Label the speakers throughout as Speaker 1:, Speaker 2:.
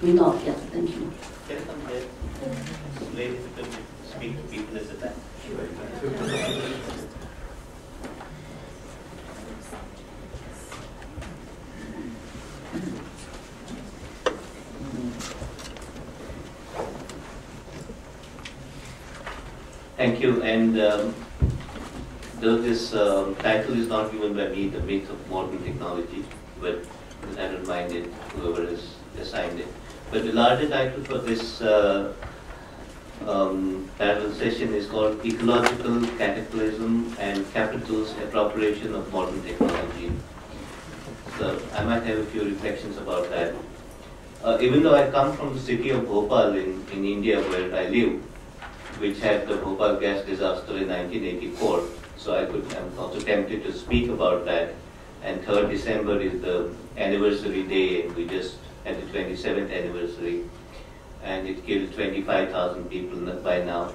Speaker 1: Vinod, yes, thank you.
Speaker 2: Can some ladies speak to people at the time? Thank you. And though this title is not given by me, the myth of modern technology, but I don't mind it, whoever has assigned it. But the larger title for this panel session is called Ecological, Cataclysm and Capital's Appropriation of Modern Technology. So I might have a few reflections about that. Even though I come from the city of Bhopal in India where I live, which had the Bhopal gas disaster in 1984, so I'm also tempted to speak about that. And 3rd December is the anniversary day, and we just had the 27th anniversary, and it killed 25,000 people by now,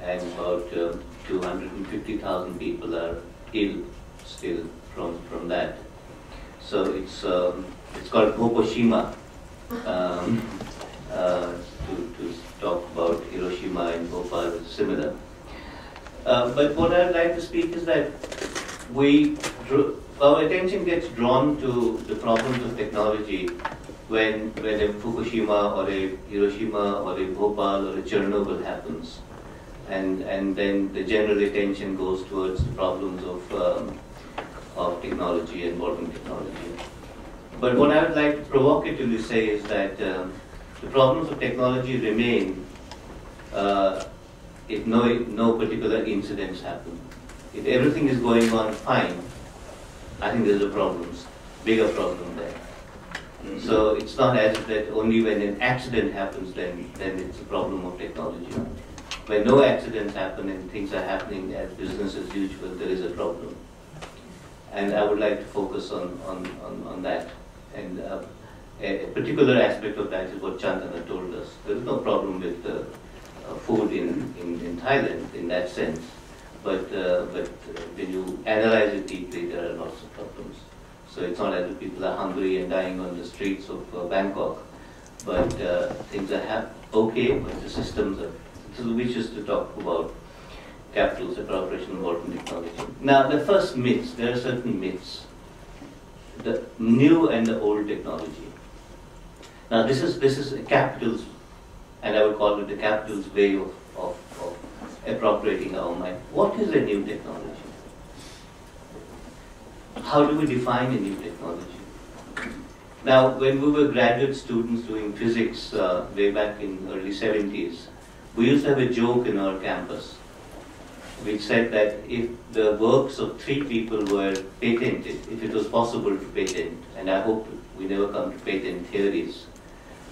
Speaker 2: and about 250,000 people are ill still from that. So it's called Fukushima, to talk about Hiroshima and Bhopal is similar. But what I'd like to speak is that our attention gets drawn to the problems of technology when a Fukushima or a Hiroshima or a Bhopal or a Chernobyl happens. And then the general attention goes towards the problems of technology and modern technology. But what I would like to provocatively say is that the problems of technology remain if no particular incidents happen. If everything is going on fine, I think there's a bigger problem there. Mm-hmm. So it's not as if that only when an accident happens, then it's a problem of technology. When no accidents happen and things are happening as business as usual, there is a problem. And I would like to focus on that. And a particular aspect of that is what Chantana told us. There is no problem with food in Thailand in that sense. But when you analyze it deeply, there are lots of problems. So it's not as if people are hungry and dying on the streets of Bangkok, but things are okay, but the systems are. So we choose to talk about capital's appropriation of modern technology. Now, the first myths, there are certain myths. The new and the old technology. Now, this is a capital's, and I would call it the capital's way of appropriating our mind. What is a new technology? How do we define a new technology? Now, when we were graduate students doing physics way back in the early 70s, we used to have a joke in our campus which said that if the works of 3 people were patented, if it was possible to patent, and I hope we never come to patent theories,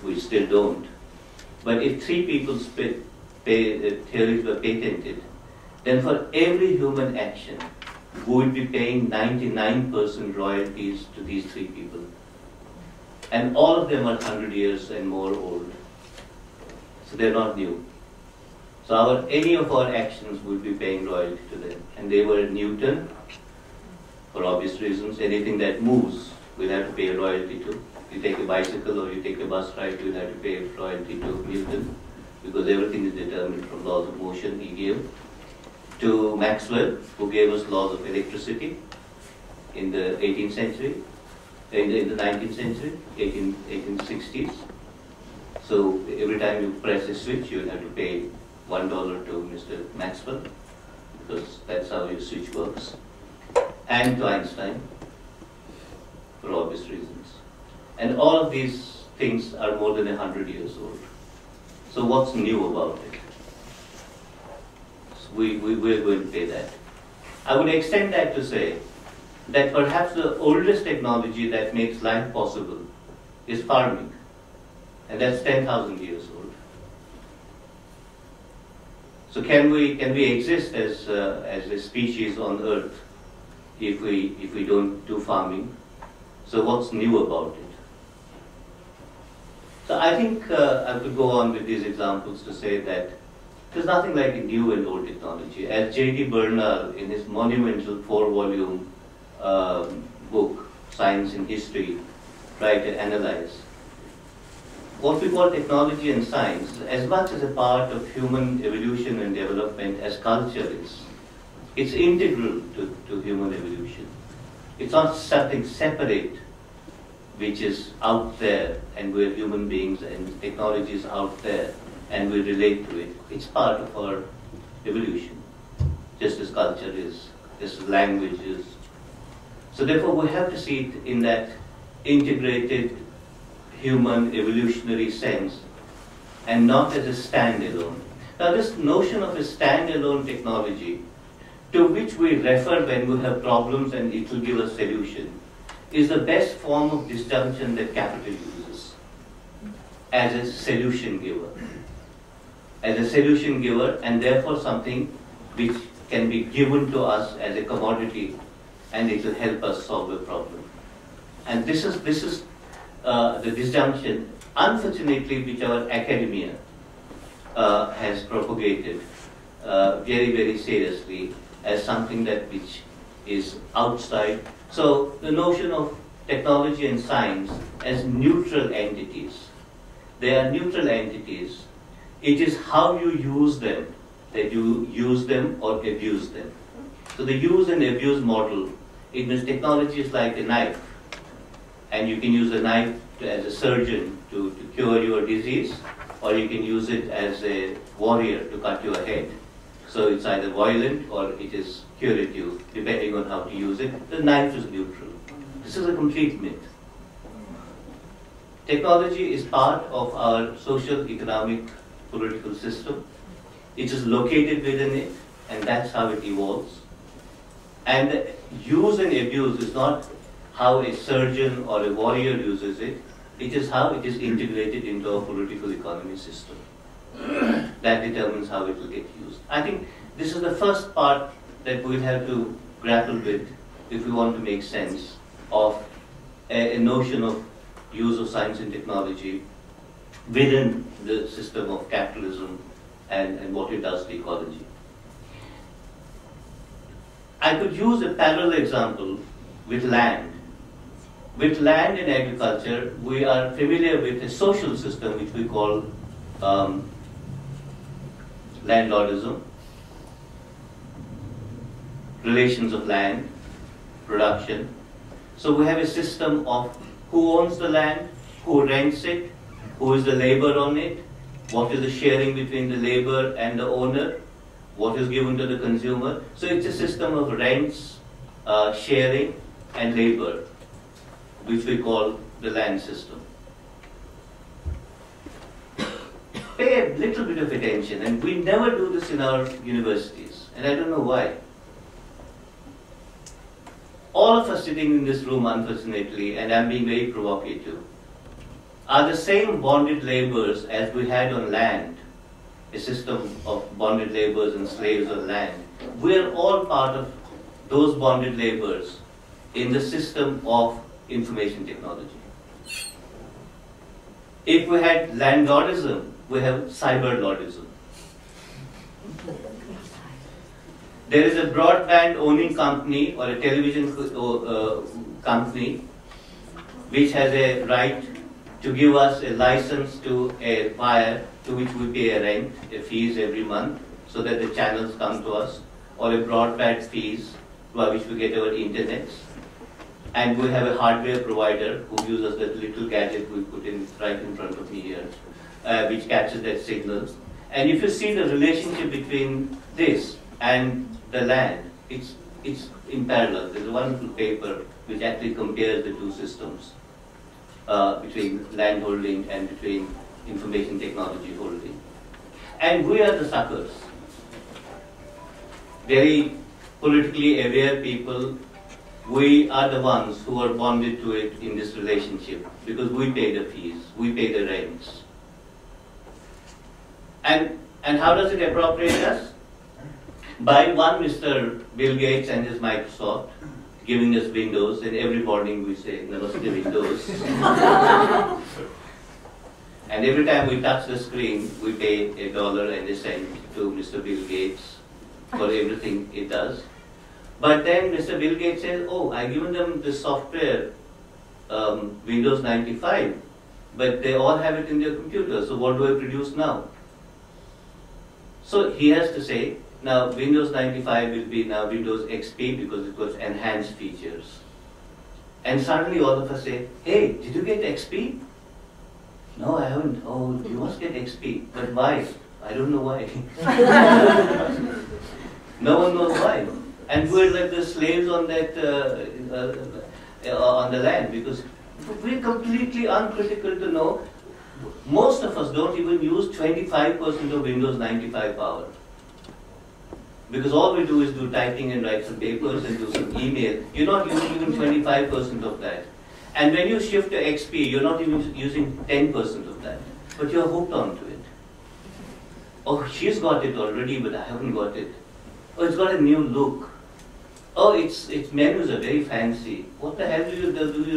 Speaker 2: we still don't, but if 3 people's theories were patented, then for every human action, we would be paying 99% royalties to these 3 people. And all of them are 100 years and more old. So they're not new. So any of our actions would be paying royalty to them. And they were Newton, for obvious reasons. Anything that moves, we'll have to pay a royalty to. You take a bicycle or you take a bus ride, you'll have to pay royalty to Newton, because everything is determined from laws of motion, he gave. To Maxwell, who gave us laws of electricity in the 18th century, in the 19th century, 1860s. So every time you press a switch, you'll have to pay $1 to Mr. Maxwell, because that's how your switch works. And to Einstein, for obvious reasons. And all of these things are more than 100 years old. So what's new about it? So we're going to pay that. I would extend that to say that perhaps the oldest technology that makes life possible is farming. And that's 10,000 years old. So can we exist as a species on Earth if we don't do farming? So what's new about it? So I think I could go on with these examples to say that there's nothing like a new and old technology. As J.D. Bernal, in his monumental 4-volume book, Science and History, tried to analyze, what we call technology and science, as much as a part of human evolution and development as culture is, it's integral to human evolution. It's not something separate which is out there and we're human beings and technology is out there and we relate to it. It's part of our evolution, just as culture is, just as language is. So therefore we have to see it in that integrated human evolutionary sense and not as a standalone. Now this notion of a standalone technology to which we refer when we have problems and it will give us solution is the best form of disjunction that capital uses as a solution giver. As a solution giver and therefore something which can be given to us as a commodity and it will help us solve a problem. And this is the disjunction, unfortunately, which our academia has propagated very, very seriously as something that which is outside. So the notion of technology and science as neutral entities. They are neutral entities. It is how you use them that you use them or abuse them. So the use and abuse model, it means technology is like a knife. And you can use a knife as a surgeon to cure your disease, or you can use it as a warrior to cut your head. So it's either violent or it is curative, depending on how to use it. The knife is neutral. This is a complete myth. Technology is part of our social, economic, political system. It is located within it, and that's how it evolves. And use and abuse is not how a surgeon or a warrior uses it. It is how it is integrated into our political economy system. That determines how it will get used. I think this is the first part that we'll have to grapple with if we want to make sense of a notion of use of science and technology within the system of capitalism and what it does to ecology. I could use a parallel example with land. With land and agriculture, we are familiar with a social system which we call landlordism, relations of land, production. So we have a system of who owns the land, who rents it, who is the labor on it, what is the sharing between the labor and the owner, what is given to the consumer. So it's a system of rents, sharing, and labor, which we call the land system. Pay a little bit of attention, and we never do this in our universities, and I don't know why. All of us sitting in this room, unfortunately, and I'm being very provocative, are the same bonded laborers as we had on land, a system of bonded laborers and slaves on land. We're all part of those bonded laborers in the system of information technology. If we had landlordism, we have cyberlordism. There is a broadband owning company or a television company which has a right to give us a license to a wire to which we pay a rent, a fees every month so that the channels come to us, or a broadband fees by which we get our internet. And we have a hardware provider who gives us that little gadget we put in right in front of me here, which captures that signal. And if you see the relationship between this and the land, it's in parallel. There's a wonderful paper which actually compares the two systems between land holding and between information technology holding. And we are the suckers. Very politically aware people, we are the ones who are bonded to it in this relationship because we pay the fees, we pay the rents. And how does it appropriate us? By one Mr. Bill Gates and his Microsoft giving us Windows, and every morning we say, Namaste Windows. And every time we touch the screen, we pay $1.01 to Mr. Bill Gates for everything it does. But then Mr. Bill Gates says, oh, I've given them the software, Windows 95, but they all have it in their computer, so what do I produce now? So he has to say, now Windows 95 will be now Windows XP because it got enhanced features. And suddenly all of us say, hey, did you get XP? No, I haven't. Oh, you must get XP. But why? I don't know why. No one knows why. And we're like the slaves on that on the land, because we're completely uncritical to know. Most of us don't even use 25% of Windows 95 power. Because all we do is do typing and write some papers and do some email. You're not using even 25% of that. And when you shift to XP, you're not even using 10% of that. But you're hooked onto it. Oh, she's got it already, but I haven't got it. Oh, it's got a new look. Oh, its menus are very fancy. What the hell do you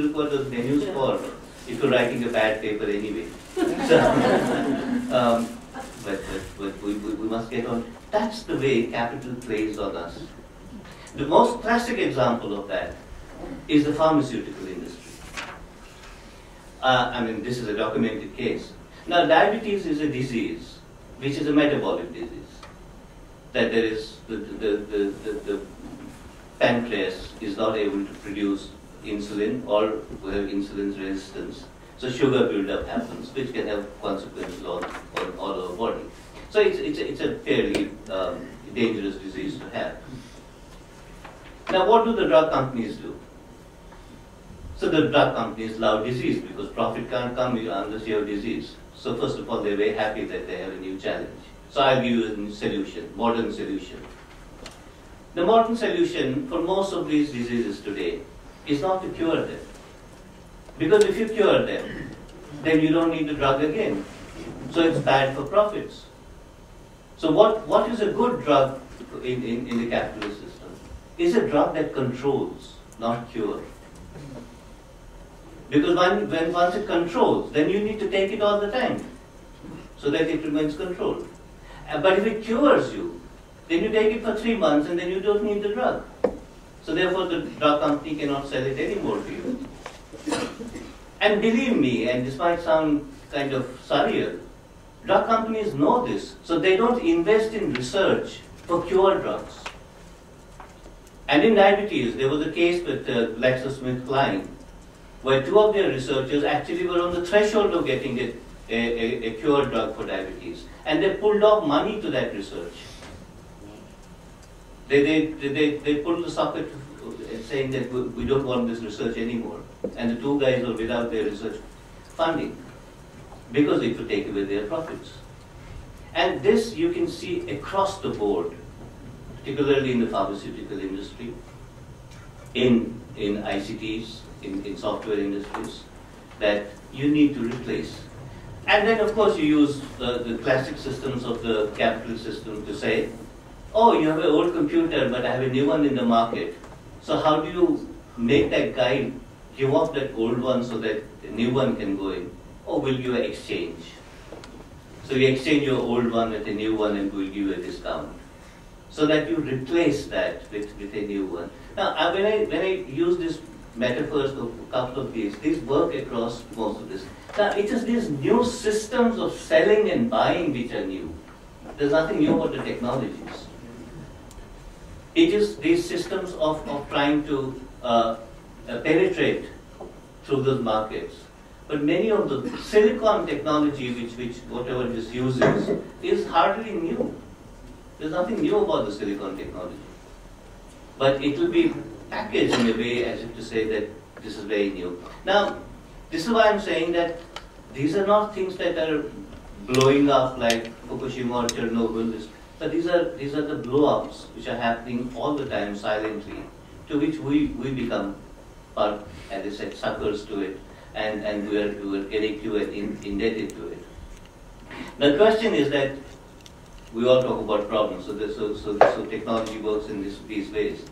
Speaker 2: require those menus for if you're writing a bad paper anyway? So, but we must get on. That's the way capital plays on us. The most classic example of that is the pharmaceutical industry. I mean, this is a documented case. Now, diabetes is a disease, which is a metabolic disease. That there is the pancreas is not able to produce insulin, or we have insulin resistance. So sugar buildup happens, which can have consequences on our body. So it's a fairly dangerous disease to have. Now, what do the drug companies do? So the drug companies love disease because profit can't come unless you have disease. So first of all, they're very happy that they have a new challenge. So I'll give you a new solution, modern solution. The modern solution for most of these diseases today is not to cure them. Because if you cure them, then you don't need the drug again. So it's bad for profits. So what is a good drug in the capitalist system? Is a drug that controls, not cures. Because once it controls, then you need to take it all the time so that it remains controlled. But if it cures you, then you take it for 3 months and then you don't need the drug. So therefore the drug company cannot sell it anymore to you. And believe me, and this might sound kind of surreal, drug companies know this, so they don't invest in research for cure drugs. And in diabetes, there was a case with GlaxoSmithKline, where 2 of their researchers actually were on the threshold of getting a cure drug for diabetes. And they pulled off money to that research. They pulled the socket saying that we don't want this research anymore. And the 2 guys were without their research funding because it would take away their profits. And this you can see across the board, particularly in the pharmaceutical industry, in ICTs, in software industries, that you need to replace. And then of course you use the classic systems of the capital system to say, oh, you have an old computer, but I have a new one in the market. So how do you make that guy give up that old one so that the new one can go in? Or will you exchange? So you exchange your old one with a new one and we'll give you a discount. So that you replace that with a new one. Now, when I use these metaphors of a couple of these work across most of this. Now, it is these new systems of selling and buying which are new. There's nothing new about the technologies. It is these systems of trying to penetrate through those markets. But many of the silicon technology, which whatever this uses, is hardly new. There's nothing new about the silicon technology. But it will be packaged in a way as if to say that this is very new. Now, this is why I'm saying that these are not things that are blowing up like Fukushima or Chernobyl, but these are the blow-ups which are happening all the time silently, to which we become part, as I said, suckers to it, and we are getting to it, indebted to it. The question is that we all talk about problems, so technology works in these ways.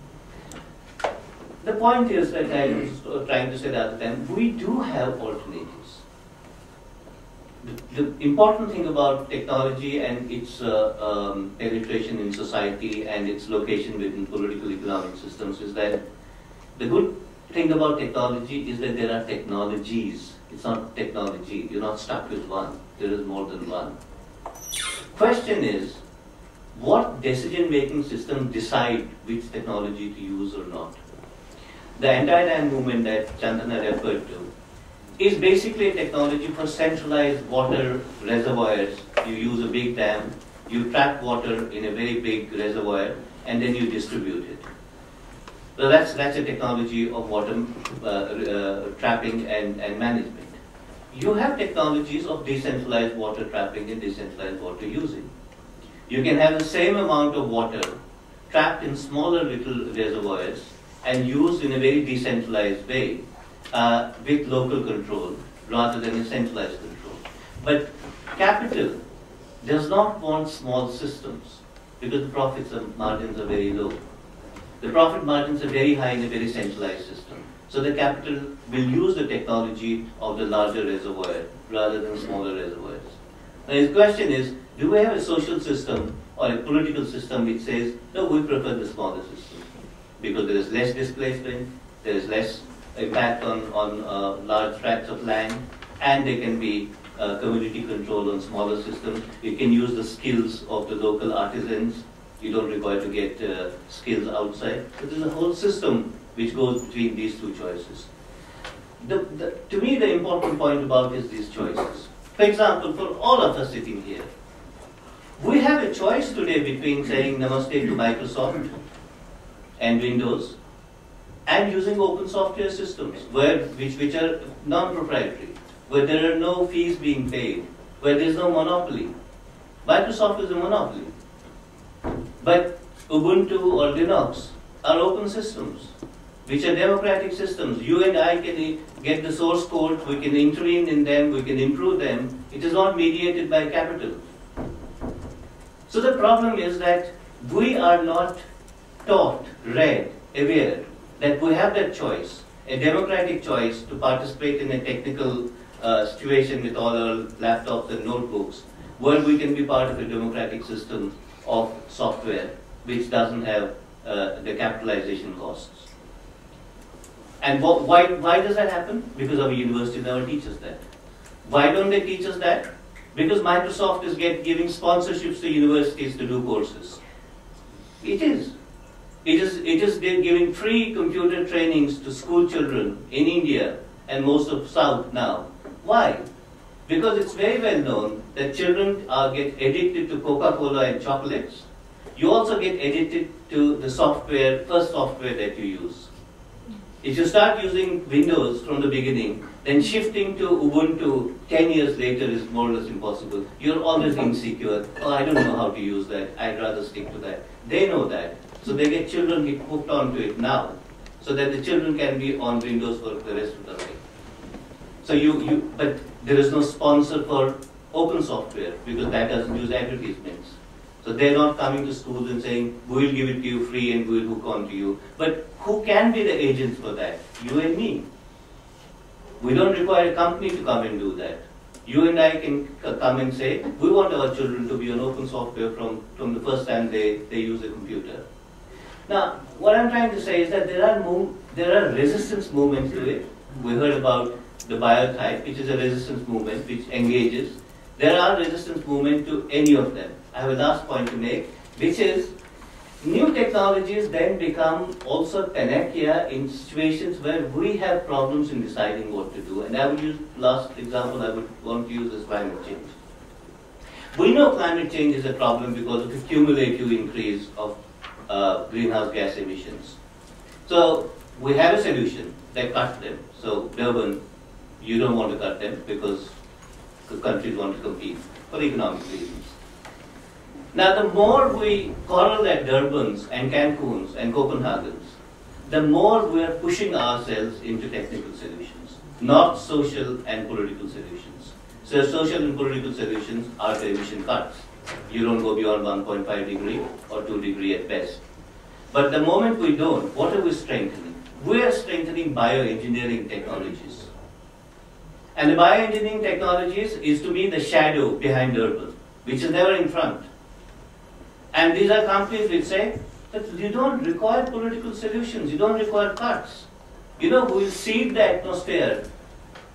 Speaker 2: The point is that I was trying to say the other time, we do have alternatives. The important thing about technology and its penetration in society and its location within political economic systems is that the good thing about technology is that there are technologies It's not technology. You're not stuck with one. There is more than one. Question is, what decision-making system decide which technology to use or not? The anti-dam movement that Chantana referred to is basically a technology for centralized water reservoirs. You use a big dam, you trap water in a very big reservoir, and then you distribute it. So that's a technology of water trapping and management. You have technologies of decentralized water trapping and decentralized water using. You can have the same amount of water trapped in smaller little reservoirs and used in a very decentralized way with local control rather than a centralized control. But capital does not want small systems because the profits margins are very low. The profit margins are very high in a very centralized system. So the capital will use the technology of the larger reservoir rather than smaller reservoirs. Now his question is, do we have a social system or a political system which says, no, we prefer the smaller system because there is less displacement, there is less impact on large tracts of land, and there can be community control on smaller systems. You can use the skills of the local artisans. You don't require to get skills outside. So there's a whole system which goes between these two choices. To me, the important point about is these choices. For example, for all of us sitting here, we have a choice today between saying namaste to Microsoft and Windows and using open software systems which are non-proprietary, where there are no fees being paid, where there is no monopoly. Microsoft is a monopoly. But Ubuntu or Linux are open systems, which are democratic systems. You and I can get the source code, we can intervene in them, we can improve them. It is not mediated by capital. So the problem is that we are not taught, read, aware that we have that choice, a democratic choice to participate in a technical situation with all our laptops and notebooks, where we can be part of a democratic system of software which doesn't have the capitalization costs. And why does that happen? Because our university never teaches that. Why don't they teach us that? Because Microsoft is giving sponsorships to universities to do courses. It is giving free computer trainings to school children in India and most of South now. Why? Because it's very well known that children get addicted to Coca-Cola and chocolates. You also get addicted to the first software that you use. If you start using Windows from the beginning, then shifting to Ubuntu 10 years later is more or less impossible. You're always insecure. Oh, I don't know how to use that. I'd rather stick to that. They know that. So they get children hooked onto it now, so that the children can be on Windows for the rest of the life. So but there is no sponsor for open software because that doesn't use advertisements. So they're not coming to schools and saying, we'll give it to you free and we'll hook on to you. But who can be the agents for that? You and me. We don't require a company to come and do that. You and I can come and say, we want our children to be on open software from the first time they use a computer. Now, what I'm trying to say is that there are resistance movements to it. We heard about the biotype, which is a resistance movement which engages. There are resistance movements to any of them. I have a last point to make, which is new technologies then become also panacea in situations where we have problems in deciding what to do. And I would use, last example I would want to use is climate change. We know climate change is a problem because of the cumulative increase of greenhouse gas emissions. So we have a solution that cuts them. So Durban, you don't want to cut them because the countries want to compete for economic reasons. Now the more we correlate Durbans and Cancuns and Copenhagens, the more we are pushing ourselves into technical solutions, not social and political solutions. So social and political solutions are the emission cuts. You don't go beyond 1.5 degree or 2 degree at best. But the moment we don't, what are we strengthening? We are strengthening bioengineering technologies. And the bioengineering technologies is to me the shadow behind urban, which is never in front. And these are companies which say that you don't require political solutions, you don't require cuts. You know, we will seed the atmosphere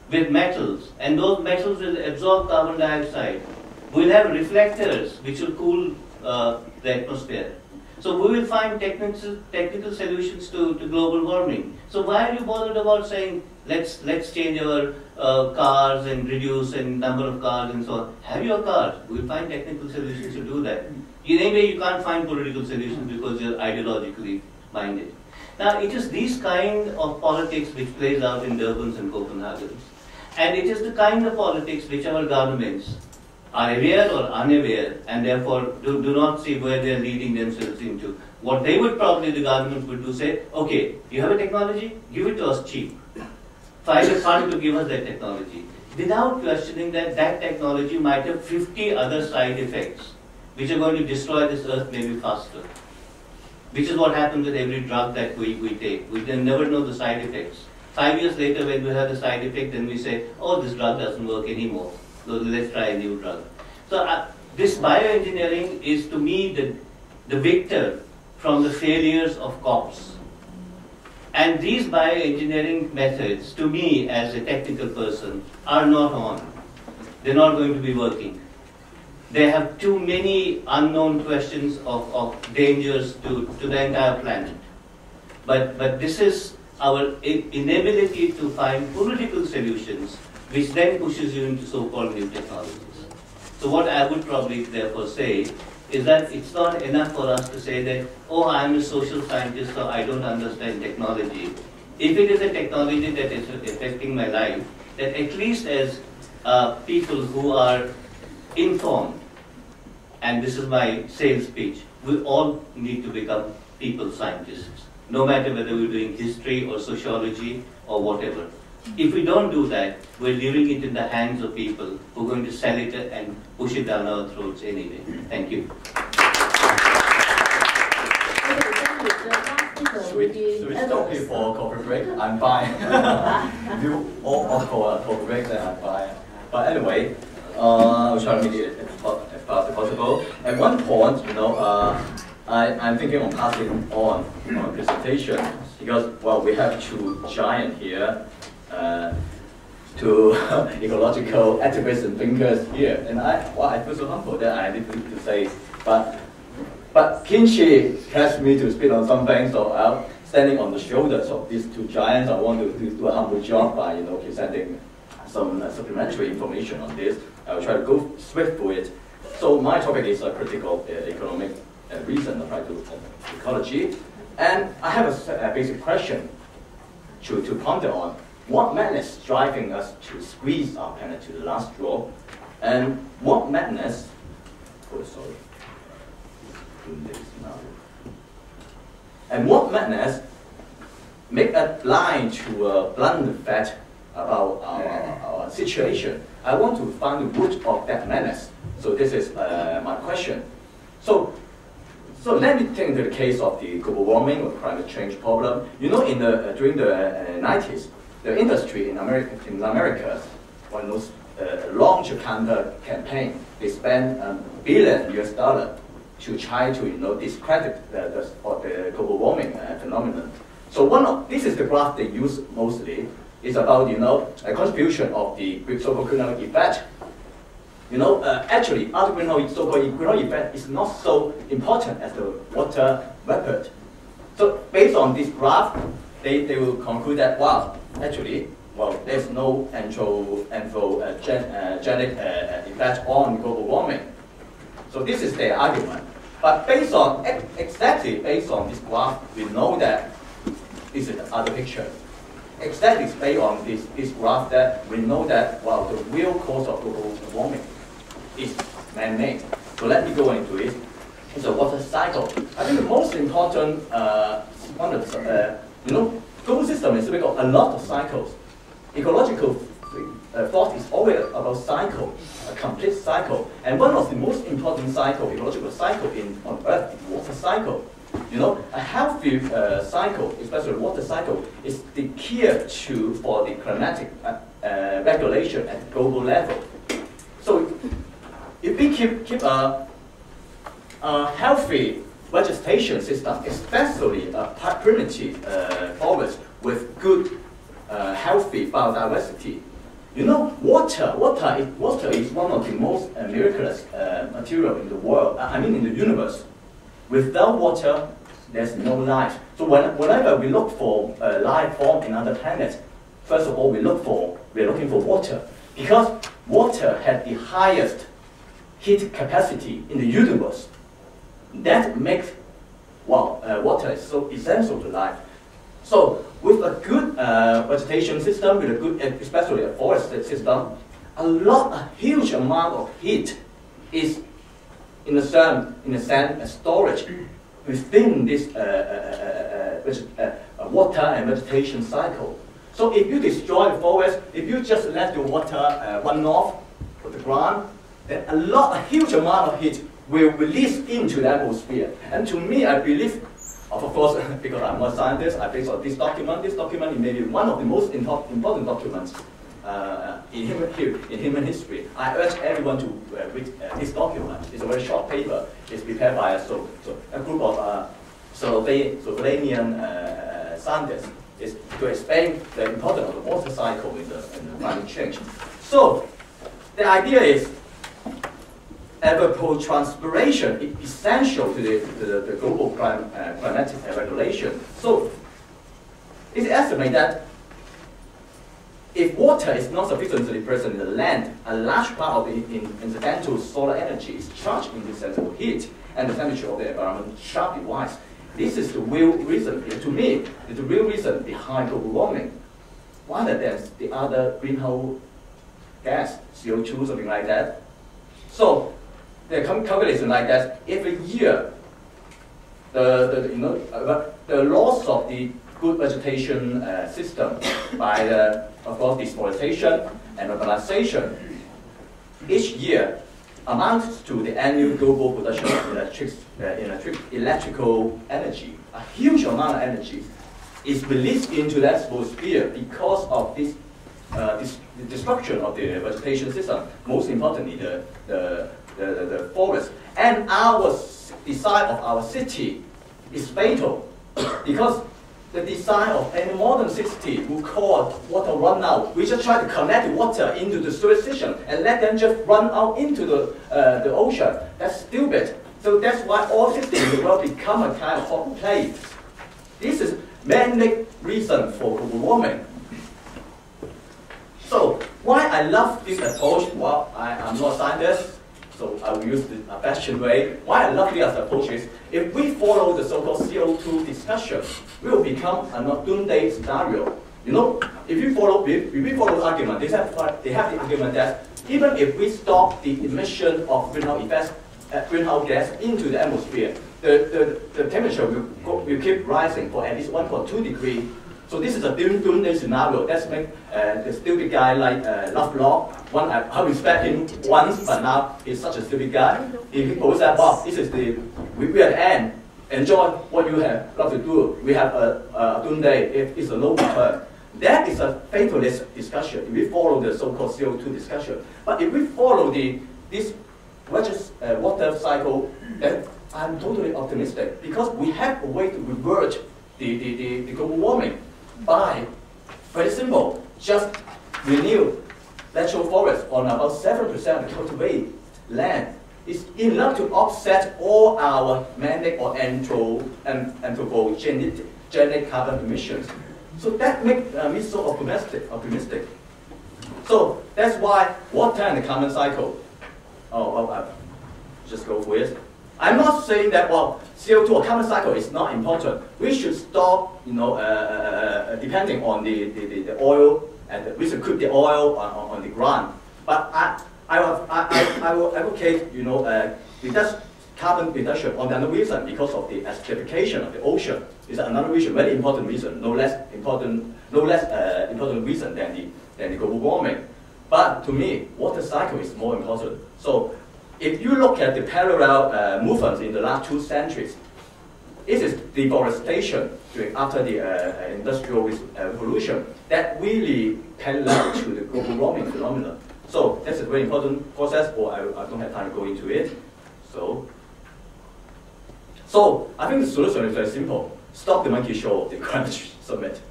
Speaker 2: with metals, and those metals will absorb carbon dioxide. We'll have reflectors which will cool the atmosphere. So we will find technical solutions to global warming. So why are you bothered about saying let's change our cars and reduce the number of cars and so on? Have your cars. We'll find technical solutions to do that. Anyway, you can't find political solutions because you're ideologically minded. Now, it is these kind of politics which plays out in Durbans and Copenhagens. And it is the kind of politics which our governments are aware or unaware, and therefore do not see where they are leading themselves into. What they would probably, the government would do, say, okay, you have a technology, give it to us cheap. Find a fund to give us that technology. Without questioning that that technology might have 50 other side effects, which are going to destroy this earth maybe faster. Which is what happens with every drug that we take. We can never know the side effects. 5 years later, when we have the side effect, then we say, oh, this drug doesn't work anymore. So let's try a new drug. So this bioengineering is, to me, the victor from the failures of COPs. And these bioengineering methods, to me, as a technical person, are not on. They're not going to be working. They have too many unknown questions of dangers to the entire planet. But this is our inability to find political solutions, which then pushes you into so-called new technologies. So what I would probably therefore say is that it's not enough for us to say that, oh, I'm a social scientist, so I don't understand technology. If it is a technology that is affecting my life, that at least as people who are informed, and this is my sales pitch, we all need to become people scientists, no matter whether we're doing history or sociology or whatever. If we don't do that, we're leaving it in the hands of people who are going to sell it and push it down our throats anyway. Thank you.
Speaker 1: Should we stop here for a coffee break? I'm fine. You all for a coffee break, then I'm fine. But anyway, I'll try to make it as fast as possible. At one point, I'm thinking of passing on my presentation because, well, we have two giants here. To ecological activists and thinkers here, and I feel so humble that I need to say, but Kinshi asked me to speak on something, so I'm standing on the shoulders of these two giants. I want to do a humble job by presenting some supplementary information on this. I will try to go swift through it. So my topic is critical economic reason applied to ecology, and I have a basic question to ponder on. What madness driving us to squeeze our planet to the last drop, and what madness, and what madness make us blind to a blunt fact about our situation? I want to find the root of that madness. So this is my question. So let me take into the case of the global warming or climate change problem. During the 90s. The industry in America, when those launched a counter campaign, they spent $1 billion to try to discredit the global warming phenomenon. So this is the graph they use mostly. It's about a contribution of the so-called greenhouse effect. Actually, other so-called greenhouse effect is not so important as the water vapor. So based on this graph, they will conclude that actually, there's no anthropogenic effect on global warming. So this is their argument. But exactly based on this graph, we know that this is the other picture. Exactly based on this graph that we know that the real cause of global warming is man-made. So let me go into it. It's a water cycle. I think the most important one of the global system is built on a lot of cycles. Ecological thought is always about cycle, a complete cycle. And one of the most important ecological cycle on Earth is water cycle. A healthy cycle, especially water cycle, is the key for the climatic regulation at global level. So if we keep a healthy vegetation system, especially a primitive forest with good, healthy biodiversity, You know, water is one of the most miraculous material in the world, I mean in the universe. Without water, there's no life. So whenever we look for life form in other planets, first of all, we're looking for water. Because water has the highest heat capacity in the universe. That makes, water is so essential to life. So with a good vegetation system, with a good, especially a forest system, a huge amount of heat is in a sense storage within this water and vegetation cycle. So if you destroy the forest, if you just let the water run off of the ground, then a huge amount of heat will release into the atmosphere. And to me, I believe, of course, because I'm not a scientist, I base on this document. This document may be one of the most important documents in human history. I urge everyone to read this document. It's a very short paper. It's prepared by a group of Slovenian scientists. Is to explain the importance of the water cycle in the climate change. So the idea is evapotranspiration is essential to the global climatic regulation. So it's estimated that if water is not sufficiently present in the land, a large part of the incidental solar energy is charged into central heat, and the temperature of the environment sharply rise. This is the real reason, to me, is the real reason behind global warming, rather than the other greenhouse gas, CO2, something like that. So the calculation like that, every year, the loss of the good vegetation system by the, of course, deforestation and urbanization, each year amounts to the annual global production of electrical energy. A huge amount of energy is released into the atmosphere because of this the destruction of the vegetation system. Most importantly, the forest. And the design of our city is fatal because the design of any modern city will cause water run out. We just try to connect the water into the sewage system and let them just run out into the ocean. That's stupid. So that's why all cities in the world become a kind of hot place. This is man-made reason for global warming. So why I love this approach? Well, I'm not a scientist, so I will use the fashion way. Why I love this approach is, if we follow the so-called CO2 discussion, we will become a doomsday scenario. You know, if we follow the argument, they have the argument that even if we stop the emission of greenhouse gas into the atmosphere, the temperature will keep rising for at least 1.2 degrees. So this is a doomsday scenario. That's make the stupid guy like Lovelock. I respect him once, but now he's such a stupid guy. He proposes that, well, this is we are at the end. Enjoy what you have got to do. We have a doomsday if it's a low return. That is a fatalist discussion if we follow the so-called CO2 discussion. But if we follow this water cycle, then I'm totally optimistic because we have a way to revert the global warming by, very simple, just renew natural forest on about 7% of the cultivated land. It's enough to offset all our man-made or anthropogenic carbon emissions. So that makes me so optimistic. So that's why water and the carbon cycle. Just go for it. I'm not saying that, well, CO2 or carbon cycle is not important. We should stop, depending on the oil, and we should keep the oil on the ground. But I will advocate, carbon reduction on another reason because of the acidification of the ocean. Is another reason, very important reason, no less important reason than the global warming. But to me, water cycle is more important. So if you look at the parallel movements in the last 2 centuries, it is deforestation after the industrial revolution that really parallel to the global warming phenomenon. So that's a very important process, or I don't have time to go into it. So I think the solution is very simple. Stop the monkey show of the climate summit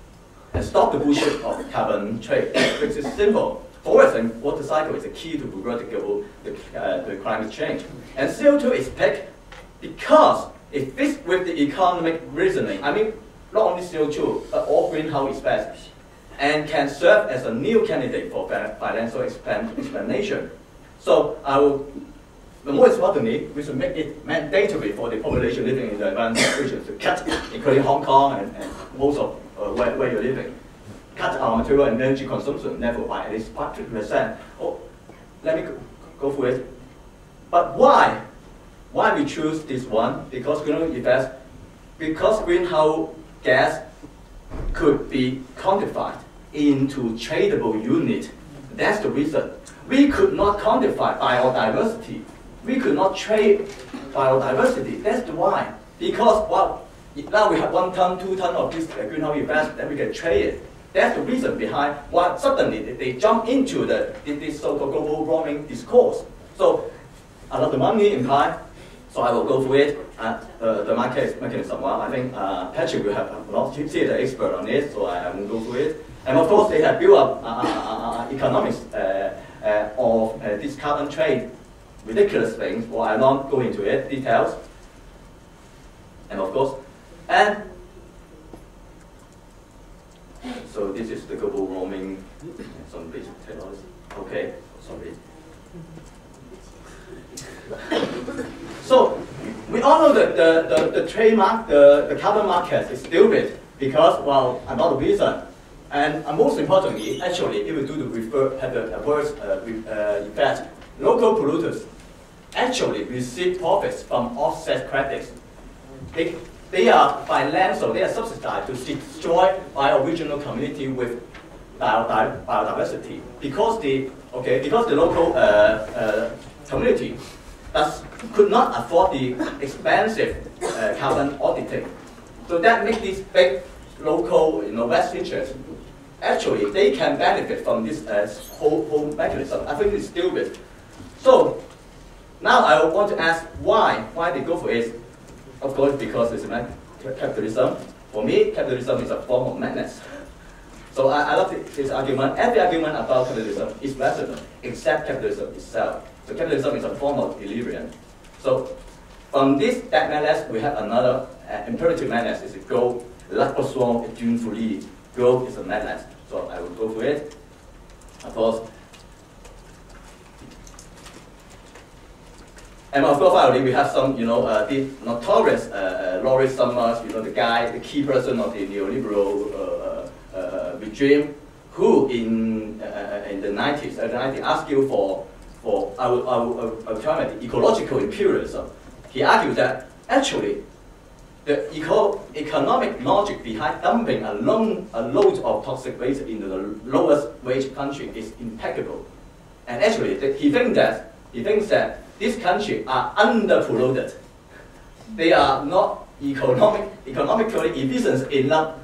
Speaker 1: and stop the bullshit of carbon trade. It's simple. forest and water cycle is the key to revert the climate change. And CO2 is picked because it fits with the economic reasoning. I mean, not only CO2, but all greenhouse effects, and can serve as a new candidate for financial explanation. So the most importantly, we should make it mandatory for the population living in the advanced regions to cut, including Hong Kong and most of where you're living, cut our material and energy consumption level by at least 50%. Oh, let me go through it. But why? Why we choose this one? Because greenhouse effects, because greenhouse gas could be quantified into tradable unit. That's the reason. We could not quantify biodiversity. We could not trade biodiversity. That's the why. Because, well, now we have 1 ton, 2 ton of this greenhouse effects, then we can trade it. That's the reason behind why suddenly they jump into this so-called global warming discourse. So, a lot of money implied. So I will go through it. The market mechanism. Well, I think Patrick will have a lot. He's the expert on it, so I won't go through it. And of course, they have built up economics of this carbon trade, ridiculous things. Well, I won't go into it details. And of course, and so this is the global warming. Some basic technology. Okay, sorry. So we all know that the trademark, the carbon market is stupid because, well, another reason. And most importantly, actually, it will have the adverse effect. Local polluters actually receive profits from offset credits. They are financial, they are subsidized to destroy bioregional community with biodiversity because the local community could not afford the expensive carbon auditing. So that makes these big local vestiges. Actually, they can benefit from this whole mechanism. I think it's stupid. So now I want to ask why they go for it. Of course, because it's capitalism. For me, capitalism is a form of madness. So I love this argument. Every argument about capitalism is rational, except capitalism itself. So capitalism is a form of delirium. So from this that madness, we have another imperative madness. Is go, Rapporteur est une folie. Growth is a madness. So I will go through it. Of course. And of course, finally, we have some, the notorious Lawrence Summers, the key person of the neoliberal regime, who in the 90s, asked you for I will term it the ecological imperialism. He argued that actually the economic logic behind dumping a load of toxic waste into the lowest wage country is impeccable. And actually, he thinks that these countries are underpolluted. They are not economically efficient enough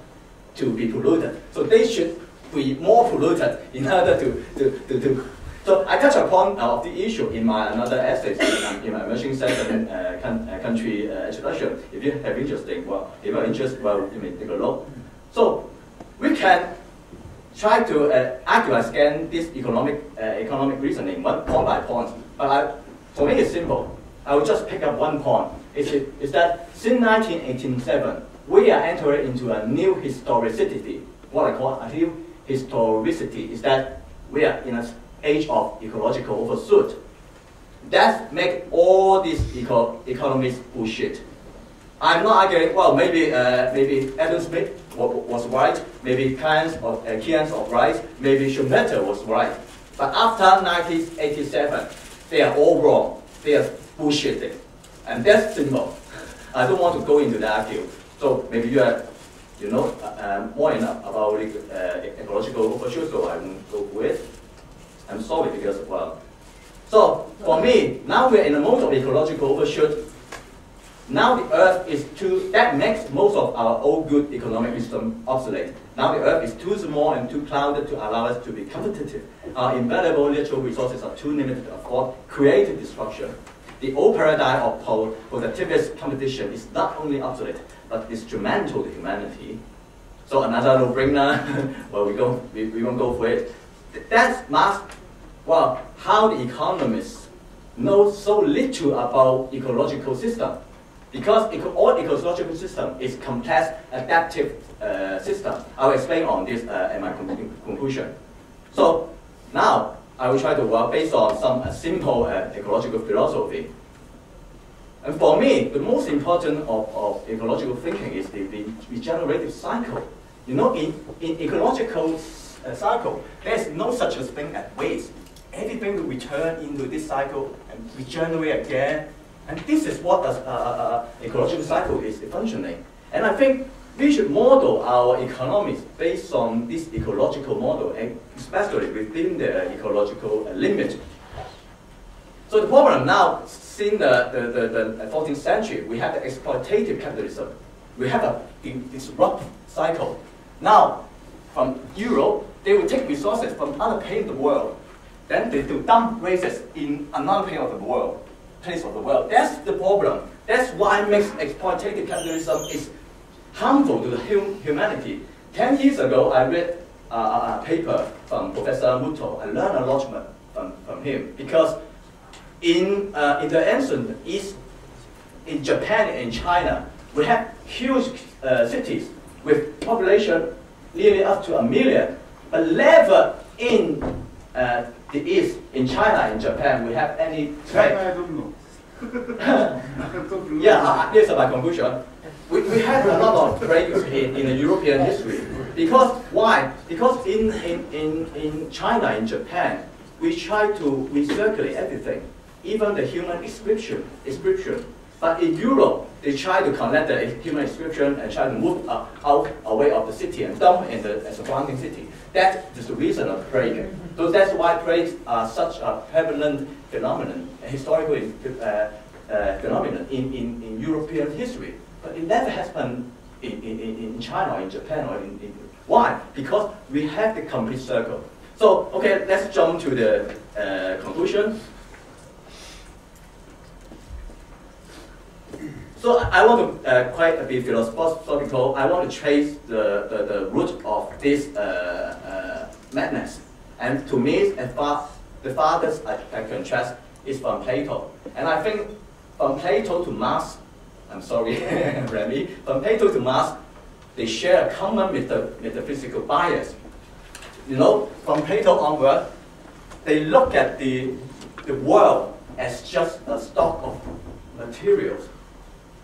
Speaker 1: to be polluted. So they should be more polluted in order to. So I touch upon the issue in my another essay in my emerging second country introduction. If you have interesting, well, if you're interested, well, you may take a look. So we can try to argue against this economic reasoning point by point. But for me, it's simple. I will just pick up one point. Is that since 1987, we are entering into a new historicity. What I call a new historicity is that we are in an age of ecological overshoot. That makes all these economists bullshit. I'm not arguing. Well, maybe Adam Smith was right. Maybe Keynes was right. Maybe Schumacher was right. But after 1987, they are all wrong. They are bullshitting, and that's simple. I don't want to go into the argue. So maybe you are, more enough about ecological overshoot, so I won't go with it. I'm sorry because, well. So for me, now we're in a mode of ecological overshoot. Now the Earth is that makes most of our old good economic system obsolete. Now the Earth is too small and too clouded to allow us to be competitive. Our invaluable natural resources are too limited to afford creative destruction. The old paradigm of productivist competition is not only obsolete, but instrumental to humanity. So another no-brainer, well, we won't go for it. That marks well, how the economists know so little about ecological system. Because all ecological system is complex, adaptive system. I will explain on this in my conclusion. So now I will try to work based on some simple ecological philosophy. And for me, the most important of ecological thinking is the regenerative cycle. You know, in ecological cycle, there's no such a thing as waste. Everything will return into this cycle and regenerate again. And this is what the ecological cycle is functioning. And I think we should model our economies based on this ecological model, and especially within the ecological limit. So the problem now, since the 14th century, we have the exploitative capitalism. We have a disruptive cycle. Now, from Europe, they will take resources from other place of the world. Then they do dump resources in another place of the world. That's the problem. That's why it makes exploitative capitalism is harmful to the humanity. 10 years ago, I read a paper from Professor Muto. I learned a lot from him because in the ancient East, in Japan and China, we have huge cities with population nearly up to 1 million, but never in the East, in China and Japan, we have any trade.
Speaker 3: I don't know.
Speaker 1: Yeah, here's my conclusion. We have a lot of trade in the European history. Because why? Because in China and Japan, we try to recirculate everything, even the human inscription. But in Europe, they try to collect the human inscription and try to move out away of the city and dump in the surrounding city. That is the reason of plague. So that's why plagues are such a prevalent phenomenon, a historical phenomenon in European history. But it never happened in China or in Japan or why? Because we have the complete circle. So, okay, let's jump to the conclusion. So I want to quite a bit philosophical. I want to trace the root of this madness. And to me, the farthest I can trace is from Plato. And I think from Plato to Marx, I'm sorry, Renmin, from Plato to Marx, they share a common metaphysical bias. You know, from Plato onward, they look at the world as just a stock of materials.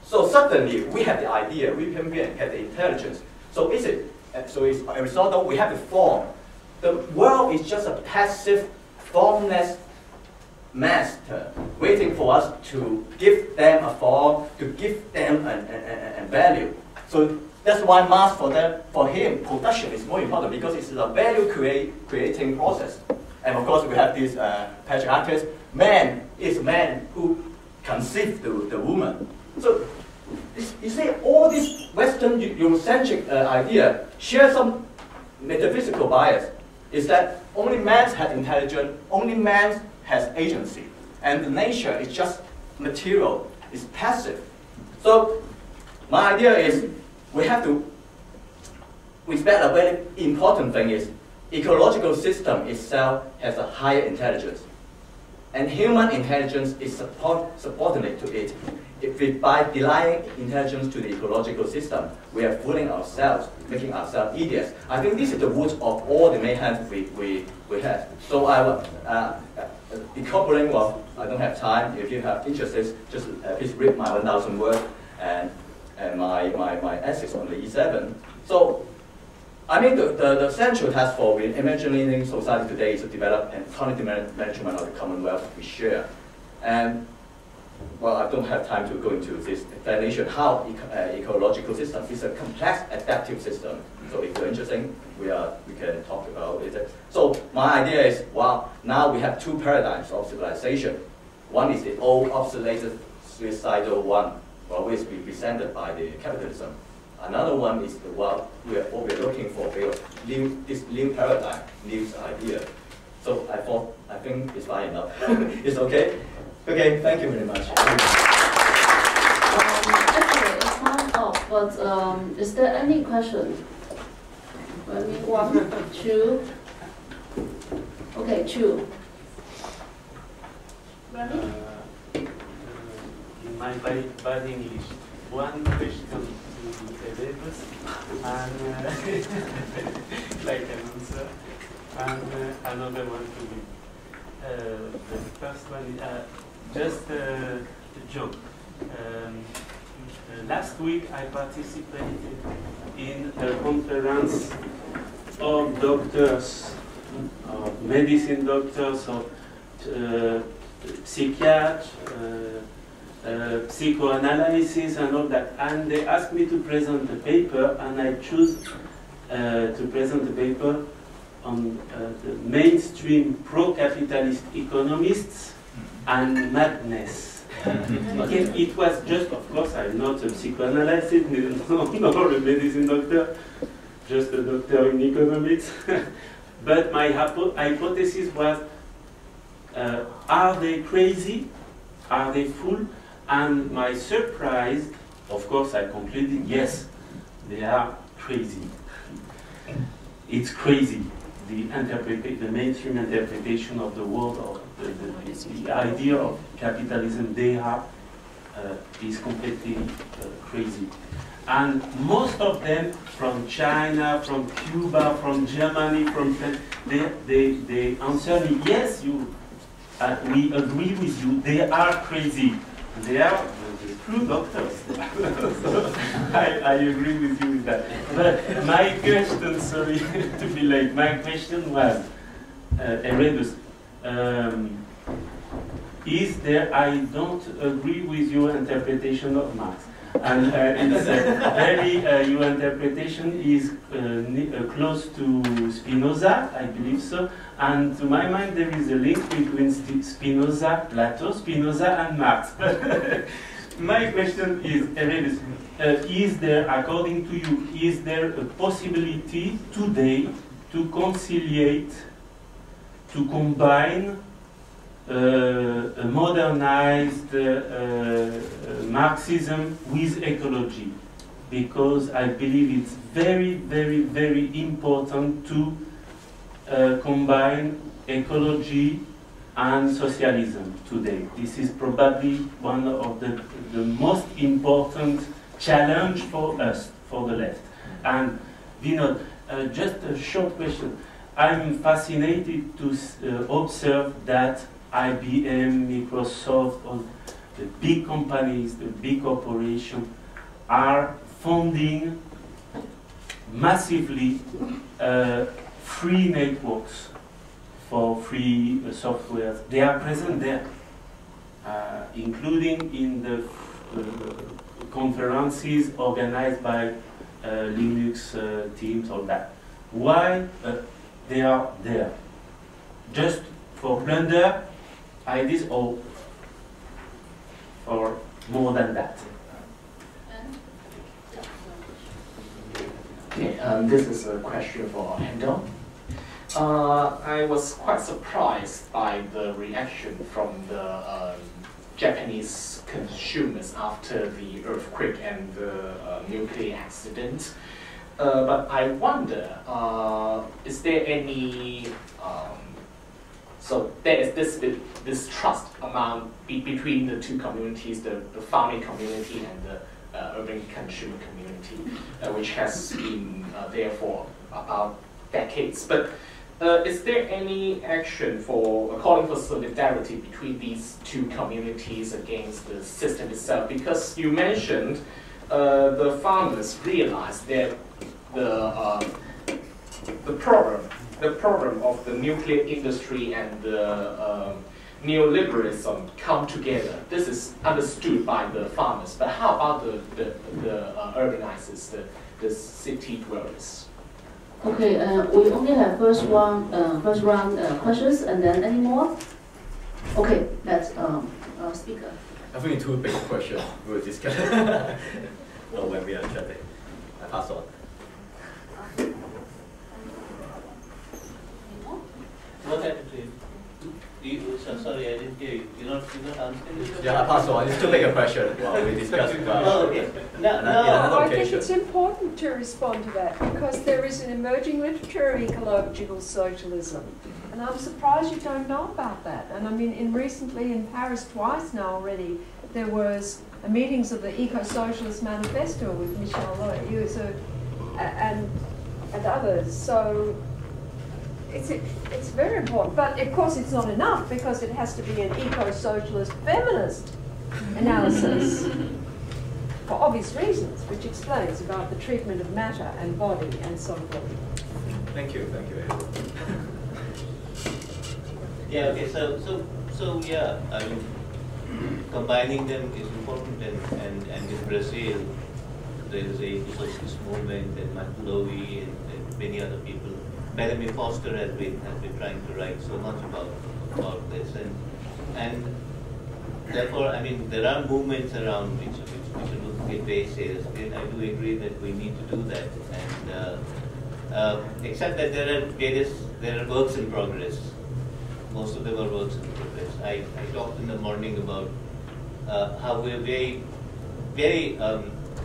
Speaker 1: So suddenly we have the idea, we can have the intelligence. So it's Aristotle, we have the form. The world is just a passive, formless master waiting for us to give them a form, to give them a value. So that's why Marx, for him, production is more important because it's a value creating process. And of course, we have this patriarchist. Man is man who conceived the woman. So you see, all this Western Eurocentric idea share some metaphysical bias. Is that only man has intelligence, only man has agency, and the nature is just material, it's passive. So my idea is we have to respect a very important thing is ecological system itself has a higher intelligence, and human intelligence is subordinate to it. If we, by denying intelligence to the ecological system, we are fooling ourselves, making ourselves idiots. I think this is the root of all the mayhem we have. So I will, decoupling, well, I don't have time. If you have interest, just please read my 1,000 words and my essays on the E7. So, I mean, the central task for imagining society today is to develop and cognitive management of the commonwealth we share. And well, I don't have time to go into this explanation how ecological system is a complex adaptive system. So if you're interested, we can talk about it. So my idea is, well, now we have two paradigms of civilization. One is the old, obsolete, suicidal one, well, which is represented by the capitalism. Another one is the what we're looking for, this new paradigm, new idea. So I think it's fine enough. It's okay. Okay, thank you very much.
Speaker 4: Actually, it's time off, but is there any question? I mean, 1, 2. Okay, 2.
Speaker 3: In my bad English, one question to Erebus, and like an answer, and another one to me. The first one is just a joke. Last week I participated in a conference of doctors, of medicine doctors, of psychiatry, psychoanalysis and all that. And they asked me to present a paper, and I chose to present a paper on the mainstream pro-capitalist economists and madness. Okay, it was just, of course, I'm not a psychoanalyst, nor a medicine doctor, just a doctor in economics. But my hypothesis was, are they crazy? Are they fool? And my surprise, of course, I concluded, yes, they are crazy. It's crazy. The mainstream interpretation of the world, of the idea of capitalism they have is completely crazy. And most of them, from China, from Cuba, from Germany, they answer me, yes, we agree with you, they are crazy. They are the true doctors. So I agree with you with that. But my question, sorry to be late, my question was, Erebus, is there, I don't agree with your interpretation of Marx. And it's very, your interpretation is close to Spinoza, I believe so. And to my mind, there is a link between Spinoza, Plato, Spinoza, and Marx. My question is, Erebus, is there, according to you, is there a possibility today to conciliate, to combine a modernized Marxism with ecology? Because I believe it's very, very, very important to combine ecology and socialism today. This is probably one of the most important challenge for us, for the left. And Vinod, just a short question. I'm fascinated to observe that IBM, Microsoft, all the big companies, the big corporations are funding massively free networks for free software. They are present there, including in the conferences organized by Linux teams, all that. Why they are there? Just for plunder ideas, or for more than that?
Speaker 5: Okay, this is a question for Ando. I was quite surprised by the reaction from the Japanese consumers after the earthquake and the nuclear accident. But I wonder, is there any, so there is this trust between the two communities, the farming community and the urban consumer community, which has been there for about decades. But is there any action for calling for solidarity between these two communities against the system itself? Because you mentioned the farmers realized that the problem of the nuclear industry and the neoliberalism come together. This is understood by the farmers. But how about the urbanizers, the city dwellers?
Speaker 4: Okay, we only have first round questions, and then any more? Okay, that's our speaker.
Speaker 1: I think two big questions we will discuss when we are chatting. I pass on.
Speaker 2: What happened? Sorry, I didn't hear you. You're not answering this?
Speaker 1: Yeah, I pass on. It's too big a question while we discuss.
Speaker 2: Oh, okay.
Speaker 6: I think it's important to respond to that because there is an emerging literature of ecological socialism, And I'm surprised you don't know about that. And I mean, recently in Paris twice now already, there was meetings of the Eco-Socialist Manifesto with Michel Loy, so, and others. So it's very important. But of course it's not enough, because it has to be an eco-socialist feminist analysis for obvious reasons, which explains about the treatment of matter and body and so forth.
Speaker 1: Thank you,
Speaker 2: Yeah, okay, so yeah, I mean, combining them is important, and in Brazil, there is a socialist movement, and Lowy and many other people. Bellamy Foster has been trying to write so much about this, and therefore, I mean, there are movements around which Gateway says, and I do agree that we need to do that, and except that there are works in progress. Most of them are works in progress. I talked in the morning about how we're very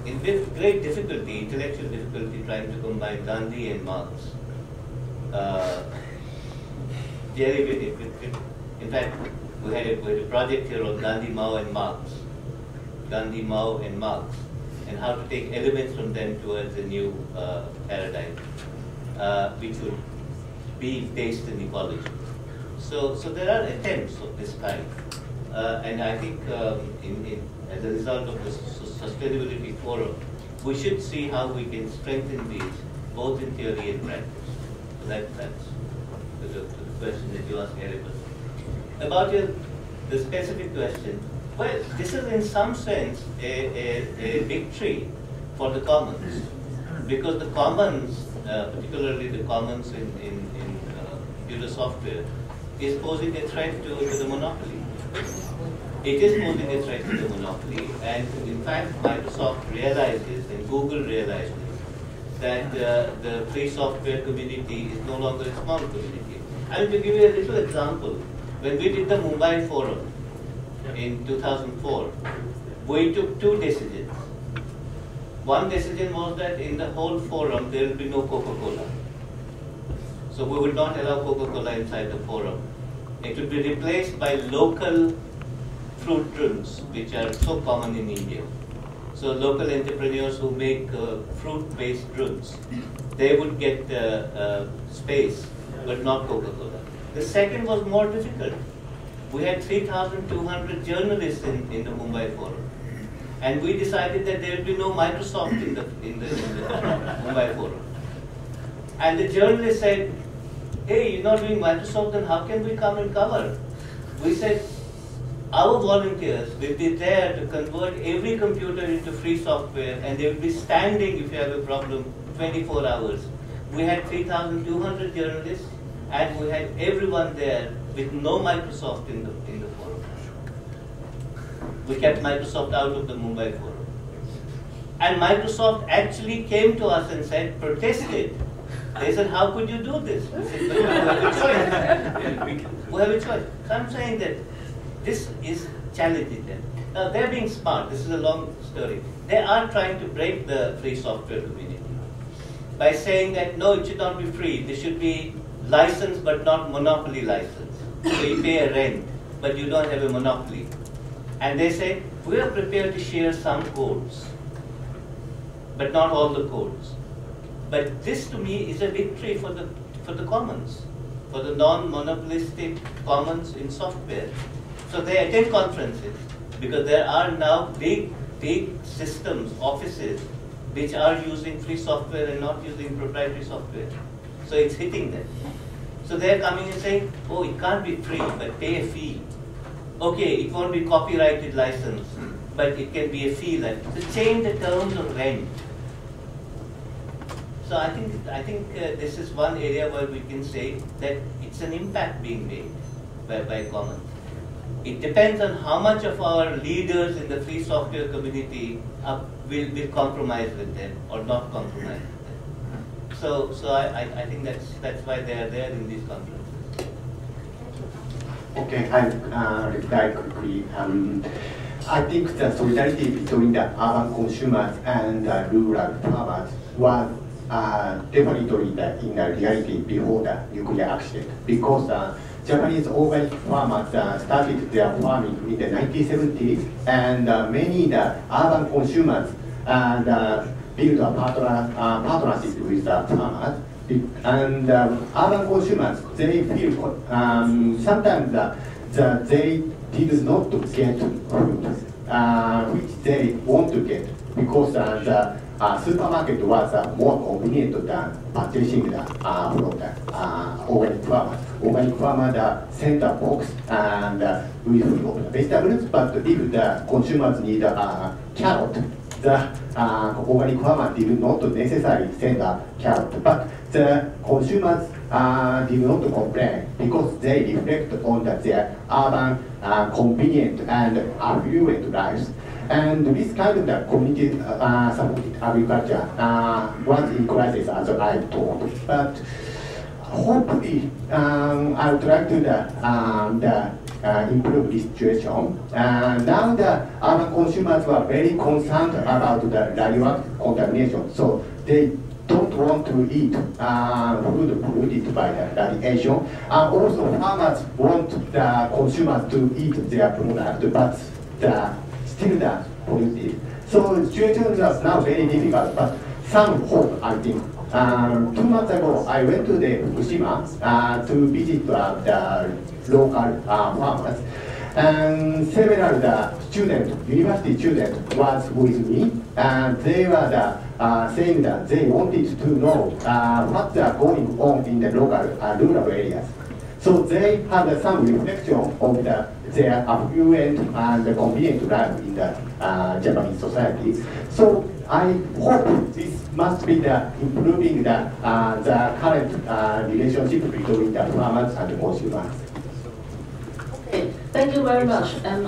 Speaker 2: in great difficulty, intellectual difficulty, trying to combine Gandhi and Marx. In fact, we had a project here on Gandhi, Mao and Marx. Gandhi, Mao and Marx, and how to take elements from them towards a new paradigm, which would be based in ecology. So there are attempts of this kind, and I think as a result of the Sustainability Forum, we should see how we can strengthen these, both in theory and practice. So that's the question that you asked, Erebus. About the specific question, well, this is in some sense a victory for the commons, because the commons, particularly the commons in computer software, is posing a threat to the monopoly. It is posing a threat to the monopoly, and in fact Microsoft realizes and Google realizes that the free software community is no longer a small community. I mean, to give you a little example, when we did the Mumbai Forum in 2004, we took two decisions. One decision was that in the whole forum there will be no Coca-Cola. So we would not allow Coca-Cola inside the forum. It would be replaced by local fruit drinks, which are so common in India. So local entrepreneurs who make fruit-based drinks, they would get space, but not Coca-Cola. The second was more difficult. We had 3,200 journalists in the Mumbai Forum, and we decided that there would be no Microsoft in the Mumbai Forum. And the journalists said, "Hey, you're not doing Microsoft, then how can we come and cover?" We said, our volunteers will be there to convert every computer into free software, and they will be standing if you have a problem 24 hours. We had 3,200 journalists, and we had everyone there with no Microsoft in the forum. We kept Microsoft out of the Mumbai Forum. And Microsoft actually came to us and said, protested. They said, how could you do this? We said, we have a choice. We have a choice. So I'm saying that this is challenging them. Now they're being smart. This is a long story. They are trying to break the free software community by saying that no, it should not be free. This should be licensed but not monopoly license. So you pay a rent, but you don't have a monopoly. And they say, we are prepared to share some codes, but not all the codes. But this to me is a victory for the commons, for the non-monopolistic commons in software. So they attend conferences because there are now big systems, offices, which are using free software and not using proprietary software. So it's hitting them. So they're coming and saying, oh, it can't be free, but pay a fee. Okay, it won't be copyrighted license, but it can be a fee. So change the terms of rent. So I think this is one area where we can say that it's an impact being made by commons. It depends on how much of our leaders in the free software community will compromise with them or not compromise with them. So I think that's why they are there in these conferences.
Speaker 7: Okay, I'll reply quickly. I think the solidarity between the urban consumers and the rural farmers was definitely in reality before the nuclear accident, because Japanese organic farmers started their farming in the 1970s, and many urban consumers built a partnership with the farmers. And urban consumers, they feel sometimes they did not get food, which they want to get, because the supermarket was more convenient than purchasing from the organic farmers. Organic farmers sent a box and with vegetables, but if the consumers need carrot, the organic farmer did not necessarily send a carrot, but the consumers did not complain because they reflect on their urban, convenient and affluent lives. And this kind of the community supported agriculture was in crisis, as I told. But hopefully, I would like to improve this situation. Now the urban consumers were very concerned about the radioactive contamination, so they don't want to eat food polluted by the radiation. Also, farmers want the consumers to eat their product, but still polluted. So the situation is now very difficult, but some hope, I think. 2 months ago, I went to the Fukushima to visit the local farmers, and several students, university students, was with me, and they were saying that they wanted to know what's going on in the local rural areas. So they had some reflection of their affluent and convenient life in the Japanese society. So I hope this must be improving the current relationship between the farmers and the consumers.
Speaker 4: Okay, thank you very much. And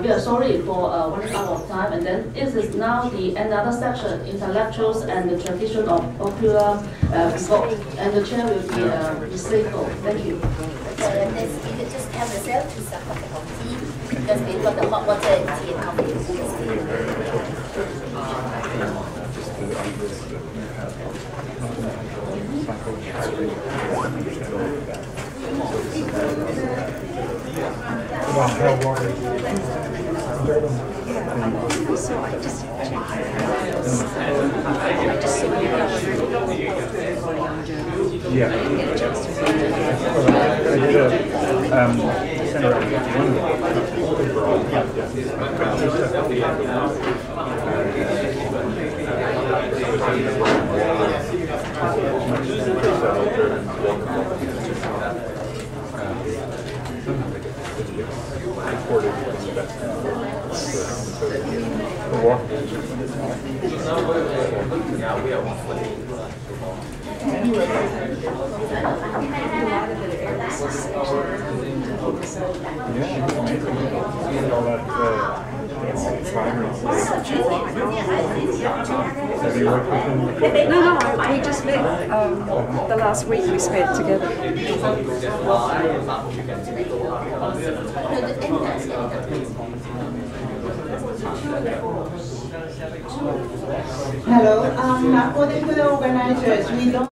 Speaker 4: we are sorry for running out of time. And then this is now another section, intellectuals and the tradition of popular thought. And the chair will be Seiko. Thank you.
Speaker 8: So you could just have yourself to some cup of tea, because we've got the hot water and tea and coffee.
Speaker 6: So I just saw you
Speaker 9: yeah.
Speaker 6: I didn't get a chance to read it.
Speaker 9: I did center of
Speaker 6: No, we just met the last week we spent together.
Speaker 10: Hello, according to the organizers, we don't